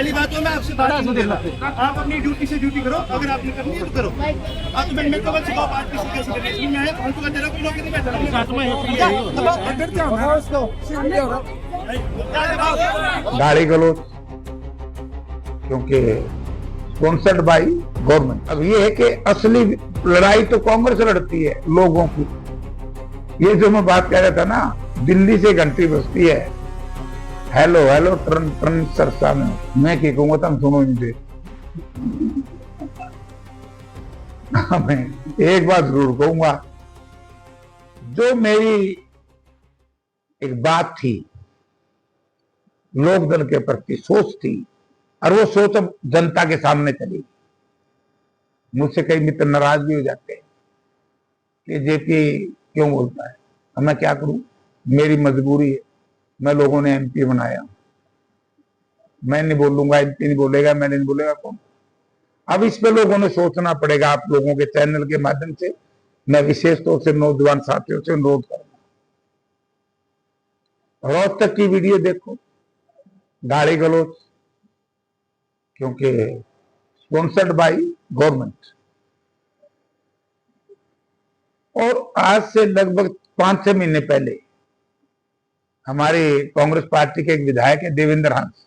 पहली बात तो मैं आपसे बात नहीं कर रहा। आप अपनी ड्यूटी से ड्यूटी करो, अगर आपने करनी है तो करो। आप तो मेरे को बस सिखाओ बात किसी कैसे करनी है। मैं फालतू का तेरा कोई लोग नहीं बैठा गाली गलौज, क्योंकि स्पॉन्सर्ड बाई गवर्नमेंट। अब ये है कि असली लड़ाई तो कांग्रेस लड़ती है लोगों की। ये जो मैं बात कह रहा था ना, दिल्ली से घंटी बजती है, हेलो हेलो टर्न टर्न सरसा में, मैं क्या कहूंगा तुम सुनो मुझे। मैं एक बात जरूर कहूंगा, जो मेरी एक बात थी लोकदल के प्रति, सोच थी, और वो सोच अब जनता के सामने चली। मुझसे कई मित्र नाराज भी हो जाते हैं कि जेपी क्यों बोलता है। अब मैं क्या करूं, मेरी मजबूरी है। मैं लोगों ने एमपी बनाया, मैं नहीं बोलूंगा, एमपी नहीं बोलेगा, मैंने नहीं बोलेगा कौन। अब इस पे लोगों ने सोचना पड़ेगा। आप लोगों के चैनल के माध्यम से मैं विशेष तौर से नौजवान साथियों से अनुरोध करूंगा, रोज तक की वीडियो देखो, गाली गलौज, क्योंकि स्पॉन्सर्ड बाई गवर्नमेंट। और आज से लगभग 5-6 महीने पहले हमारे कांग्रेस पार्टी के एक विधायक है देवेंद्र हंस।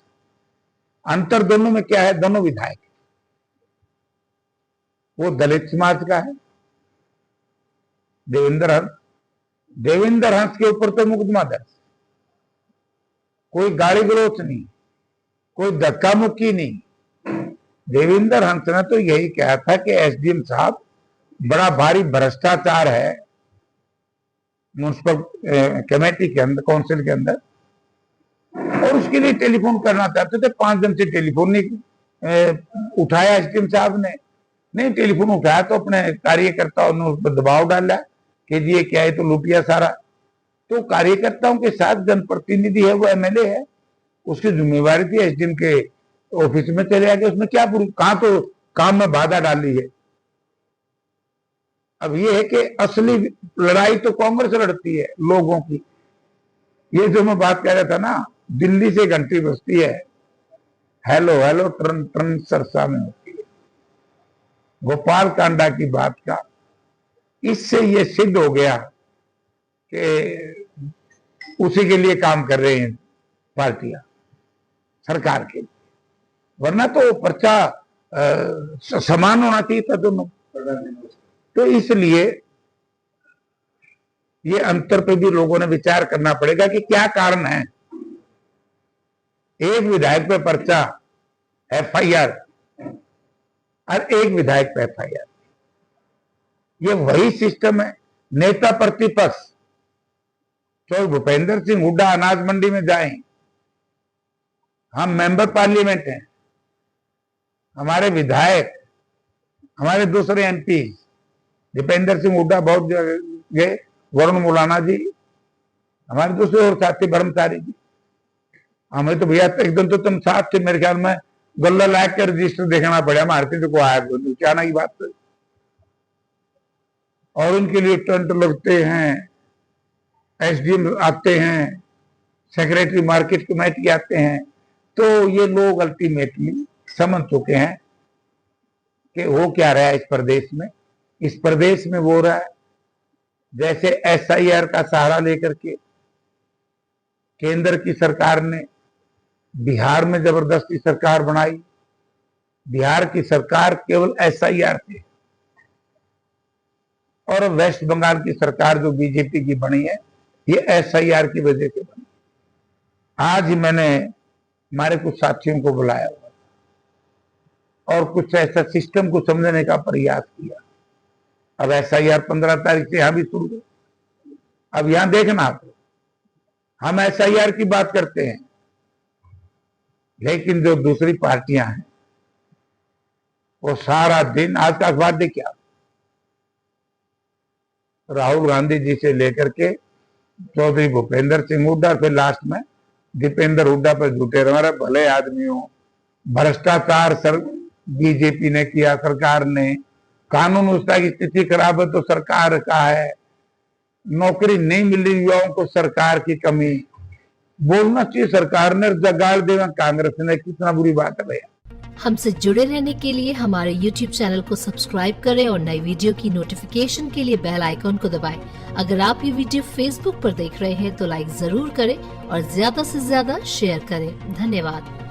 अंतर दोनों में क्या है, दोनों विधायक, वो दलित समाज का है देवेंद्र हंस के ऊपर तो मुकदमा दर्ज, कोई गाली गलौज नहीं, कोई धक्का मुक्की नहीं। देवेंद्र हंस ने तो यही कहा था कि एसडीएम साहब बड़ा भारी भ्रष्टाचार है म्युनिसिपल कमेटी के अंदर, काउंसिल के अंदर, और उसके लिए टेलीफोन करना चाहते थे। 5 दिन से टेलीफोन नहीं उठाया एसडीएम साहब ने। नहीं टेलीफोन उठाया तो अपने कार्यकर्ताओं ने उस पर दबाव डाला कि जी ये क्या है, तो लूटिया सारा। तो कार्यकर्ताओं के साथ जनप्रतिनिधि है, वो एमएलए है, उसकी जिम्मेवारी थी एसडीएम के ऑफिस में चले आके उसमें क्या कहां तो काम में बाधा डाली है। अब ये है कि असली लड़ाई तो कांग्रेस लड़ती है लोगों की। ये जो मैं बात कह रहा था ना, दिल्ली से घंटी बजती है, हेलो हेलो टर्न टर्न सरसा में होती है। गोपाल कांडा की बात का इससे ये सिद्ध हो गया कि उसी के लिए काम कर रहे हैं पार्टियां सरकार के लिए, वरना तो पर्चा समान होना चाहिए था दोनों। तो इसलिए ये अंतर पे भी लोगों ने विचार करना पड़ेगा कि क्या कारण है। एक विधायक पे पर्चा एफआईआर और एक विधायक पे एफआईआर, ये वही सिस्टम है। नेता प्रतिपक्ष चाहे भूपेंद्र सिंह हुड्डा अनाज मंडी में जाएं, हम मेंबर पार्लियामेंट हैं, हमारे विधायक, हमारे दूसरे एमपी दीपेंद्र सिंह हुड्डा बहुत जगह गए, वरुण मौलाना जी, हमारे दूसरे और साथी ब्रह्मचारी जी, हमें तो भैया एकदम तो तुम साथ थे, मेरे ख्याल में गल्ला लायक के रजिस्टर देखना पड़ा हमारे को आया क्या ना की बात है। और उनके लिए टेंट लगते हैं, एसडीएम आते हैं, सेक्रेटरी मार्केट कमेटी आते हैं। तो ये लोग अल्टीमेटली समझ चुके हैं कि हो क्या रहा है इस प्रदेश में। इस प्रदेश में वो रहा है जैसे एसआईआर का सहारा लेकर के केंद्र की सरकार ने बिहार में जबरदस्ती सरकार बनाई। बिहार की सरकार केवल एसआईआर थी, और वेस्ट बंगाल की सरकार जो बीजेपी की बनी है, ये एसआईआर की वजह से बनी। आज ही मैंने हमारे कुछ साथियों को बुलाया और कुछ ऐसा सिस्टम को समझने का प्रयास किया। अब एसआईआर 15 तारीख से यहां भी शुरू है। अब यहां देखना आप, हम एसआईआर की बात करते हैं, लेकिन जो दूसरी पार्टियां हैं वो सारा दिन, आज का अखबार देखिए आप, राहुल गांधी जी से लेकर के चौधरी भूपेंद्र सिंह हुड्डा, फिर लास्ट में दीपेंद्र हुड्डा पर झूठे रहे। भले आदमी हो, भ्रष्टाचार सर बीजेपी ने किया, सरकार ने, कानून व्यवस्था की स्थिति खराब है तो सरकार का है, नौकरी नहीं मिल रही युवाओं को, सरकार की कमी, बोलना चाहिए सरकार ने, जगाड़ देना कांग्रेस ने, कितना बुरी बात है भैया। हमसे जुड़े रहने के लिए हमारे YouTube चैनल को सब्सक्राइब करें और नई वीडियो की नोटिफिकेशन के लिए बेल आइकॉन को दबाएं। अगर आप ये वीडियो Facebook पर देख रहे हैं तो लाइक जरूर करें और ज्यादा से ज्यादा शेयर करें। धन्यवाद।